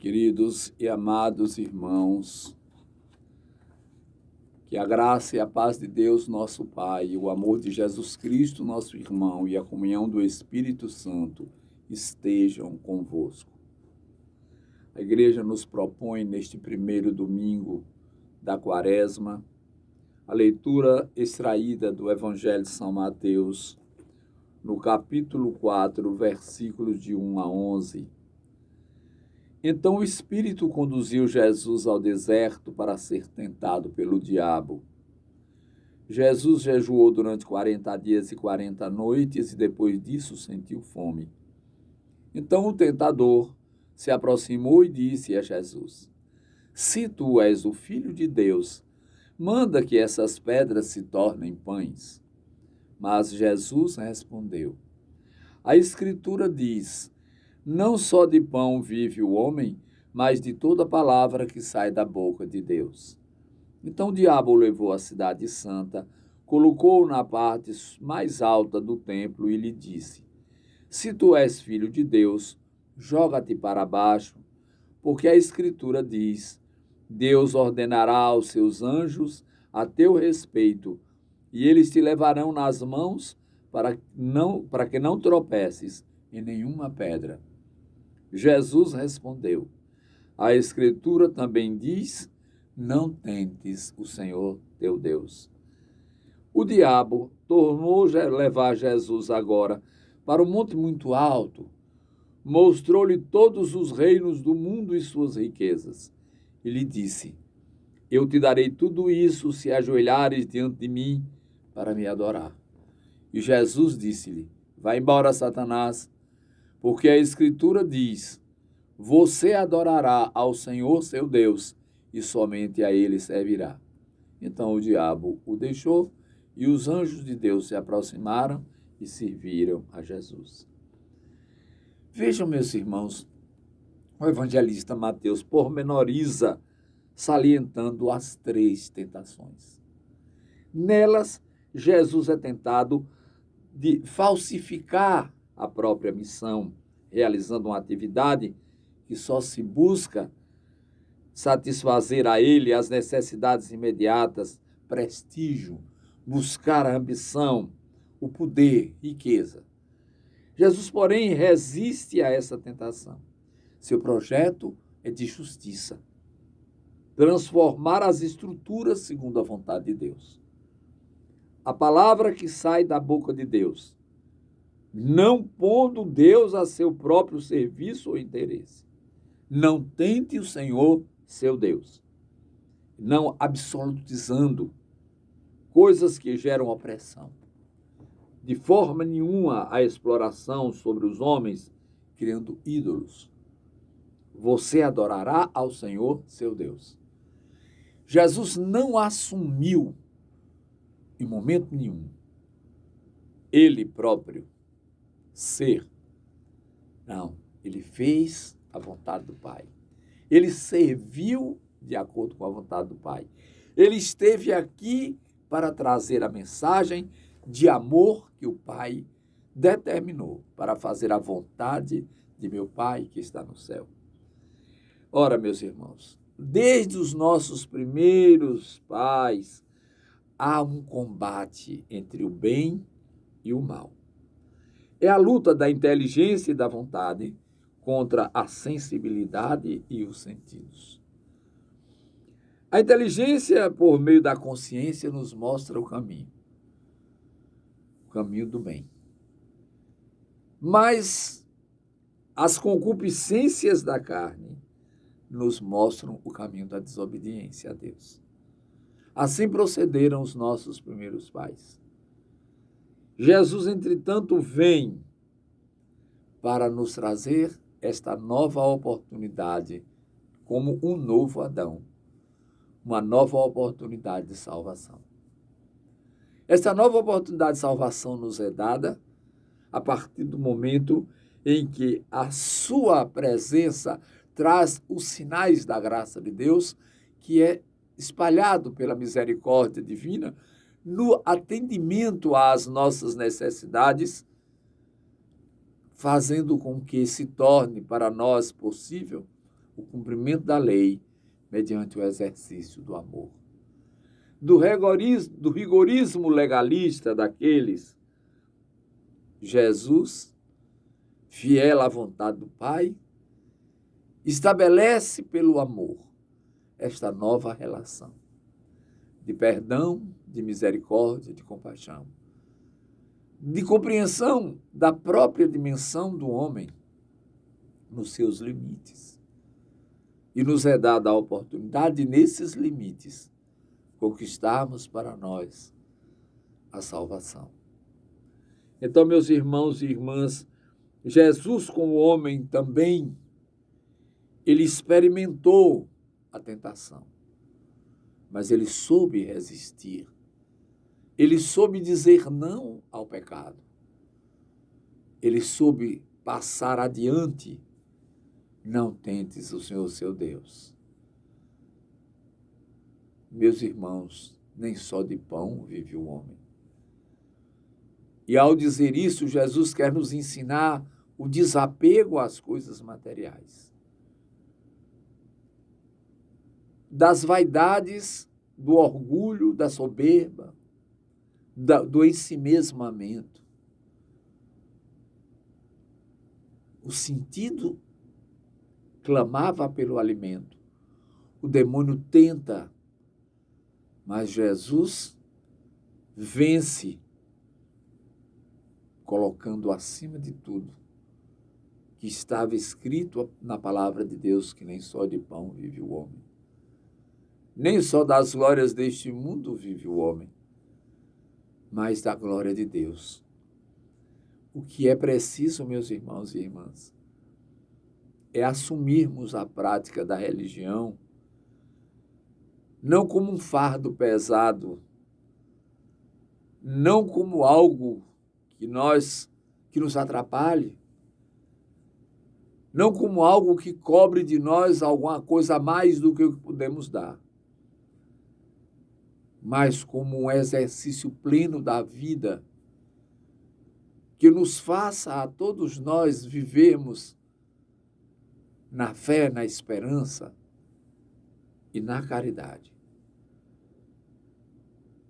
Queridos e amados irmãos, que a graça e a paz de Deus, nosso Pai, o amor de Jesus Cristo, nosso irmão, e a comunhão do Espírito Santo estejam convosco. A igreja nos propõe, neste primeiro domingo da Quaresma, a leitura extraída do Evangelho de São Mateus, no capítulo 4, versículos de 1 a 11. Então o Espírito conduziu Jesus ao deserto para ser tentado pelo diabo. Jesus jejuou durante 40 dias e 40 noites e depois disso sentiu fome. Então o tentador se aproximou e disse a Jesus: Se tu és o Filho de Deus, manda que essas pedras se tornem pães. Mas Jesus respondeu: A Escritura diz: Não só de pão vive o homem, mas de toda palavra que sai da boca de Deus. Então o diabo o levou à cidade santa, colocou-o na parte mais alta do templo e lhe disse: Se tu és filho de Deus, joga-te para baixo, porque a Escritura diz: Deus ordenará aos seus anjos a teu respeito, e eles te levarão nas mãos para que não tropeces em nenhuma pedra. Jesus respondeu: A Escritura também diz: Não tentes o Senhor teu Deus. O diabo tornou levar Jesus agora para um monte muito alto, mostrou-lhe todos os reinos do mundo e suas riquezas, e lhe disse: Eu te darei tudo isso se ajoelhares diante de mim para me adorar. E Jesus disse-lhe: Vai embora, Satanás, porque a Escritura diz: Você adorará ao Senhor seu Deus e somente a ele servirá. Então o diabo o deixou e os anjos de Deus se aproximaram e serviram a Jesus. Vejam, meus irmãos, o evangelista Mateus pormenoriza, salientando as 3 tentações. Nelas, Jesus é tentado de falsificar a própria missão, realizando uma atividade que só se busca satisfazer a ele as necessidades imediatas, prestígio, buscar a ambição, o poder, riqueza. Jesus, porém, resiste a essa tentação. Seu projeto é de justiça, transformar as estruturas segundo a vontade de Deus. A palavra que sai da boca de Deus, não pondo Deus a seu próprio serviço ou interesse. Não tente o Senhor, seu Deus. Não absolutizando coisas que geram opressão. De forma nenhuma a exploração sobre os homens, criando ídolos. Você adorará ao Senhor, seu Deus. Jesus não assumiu, em momento nenhum, ele próprio ser. Não, ele fez a vontade do Pai. Ele serviu de acordo com a vontade do Pai. Ele esteve aqui para trazer a mensagem de amor que o Pai determinou para fazer a vontade de meu Pai que está no céu. Ora, meus irmãos, desde os nossos primeiros pais, há um combate entre o bem e o mal. É a luta da inteligência e da vontade contra a sensibilidade e os sentidos. A inteligência, por meio da consciência, nos mostra o caminho do bem. Mas as concupiscências da carne nos mostram o caminho da desobediência a Deus. Assim procederam os nossos primeiros pais. Jesus, entretanto, vem para nos trazer esta nova oportunidade como um novo Adão, uma nova oportunidade de salvação. Esta nova oportunidade de salvação nos é dada a partir do momento em que a sua presença traz os sinais da graça de Deus, que é espalhado pela misericórdia divina no atendimento às nossas necessidades, fazendo com que se torne para nós possível o cumprimento da lei mediante o exercício do amor. Do rigorismo legalista daqueles, Jesus, fiel à vontade do Pai, estabelece pelo amor esta nova relação de perdão, de misericórdia, de compaixão, de compreensão da própria dimensão do homem nos seus limites. E nos é dada a oportunidade, nesses limites, conquistarmos para nós a salvação. Então, meus irmãos e irmãs, Jesus, como homem também, ele experimentou a tentação, mas ele soube resistir. Ele soube dizer não ao pecado. Ele soube passar adiante. Não tentes o Senhor, seu Deus. Meus irmãos, nem só de pão vive o homem. E ao dizer isso, Jesus quer nos ensinar o desapego às coisas materiais, das vaidades, do orgulho, da soberba, do ensimesmamento. O sentido clamava pelo alimento. O demônio tenta, mas Jesus vence, colocando acima de tudo que estava escrito na palavra de Deus, que nem só de pão vive o homem. Nem só das glórias deste mundo vive o homem, mas da glória de Deus. O que é preciso, meus irmãos e irmãs, é assumirmos a prática da religião não como um fardo pesado, não como algo que nos atrapalhe, não como algo que cobre de nós alguma coisa a mais do que o que podemos dar, mas como um exercício pleno da vida que nos faça a todos nós vivermos na fé, na esperança e na caridade.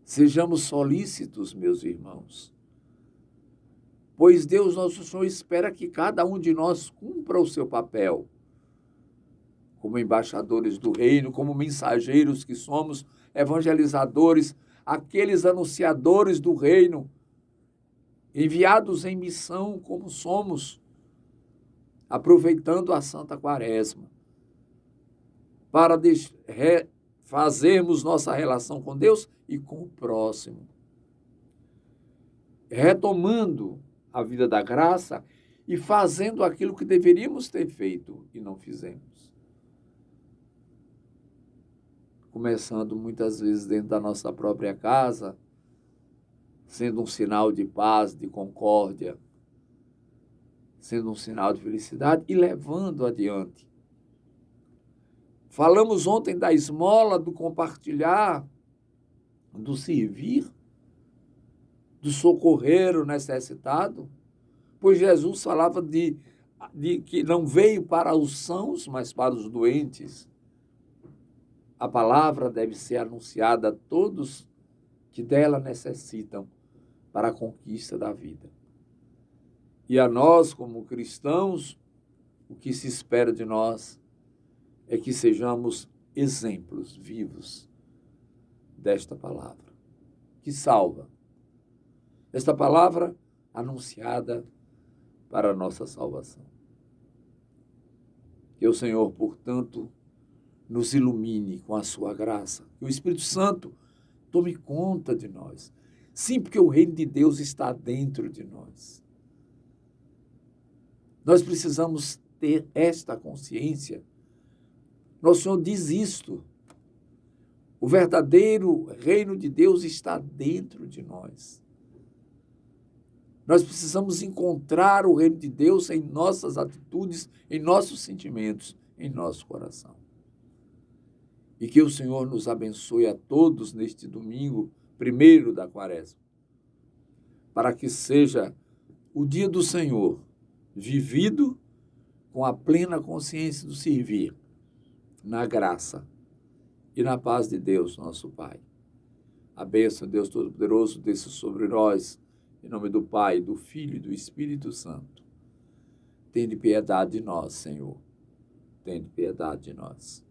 Sejamos solícitos, meus irmãos, pois Deus nosso Senhor espera que cada um de nós cumpra o seu papel como embaixadores do reino, como mensageiros que somos, evangelizadores, aqueles anunciadores do reino, enviados em missão como somos, aproveitando a Santa Quaresma, para fazermos nossa relação com Deus e com o próximo, retomando a vida da graça e fazendo aquilo que deveríamos ter feito e não fizemos. Começando muitas vezes dentro da nossa própria casa, sendo um sinal de paz, de concórdia, sendo um sinal de felicidade e levando adiante. Falamos ontem da esmola, do compartilhar, do servir, do socorrer o necessitado, pois Jesus falava de que não veio para os sãos, mas para os doentes. A palavra deve ser anunciada a todos que dela necessitam para a conquista da vida. E a nós, como cristãos, o que se espera de nós é que sejamos exemplos vivos desta palavra, que salva. Esta palavra anunciada para a nossa salvação. Que o Senhor, portanto, nos ilumine com a sua graça. Que o Espírito Santo tome conta de nós. Sim, porque o reino de Deus está dentro de nós. Nós precisamos ter esta consciência. Nosso Senhor diz isto. O verdadeiro reino de Deus está dentro de nós. Nós precisamos encontrar o reino de Deus em nossas atitudes, em nossos sentimentos, em nosso coração. E que o Senhor nos abençoe a todos neste domingo, primeiro da Quaresma, para que seja o dia do Senhor vivido com a plena consciência do servir, na graça e na paz de Deus, nosso Pai. A bênção de Deus Todo-Poderoso desça sobre nós, em nome do Pai, do Filho e do Espírito Santo. Tende piedade de nós, Senhor. Tende piedade de nós.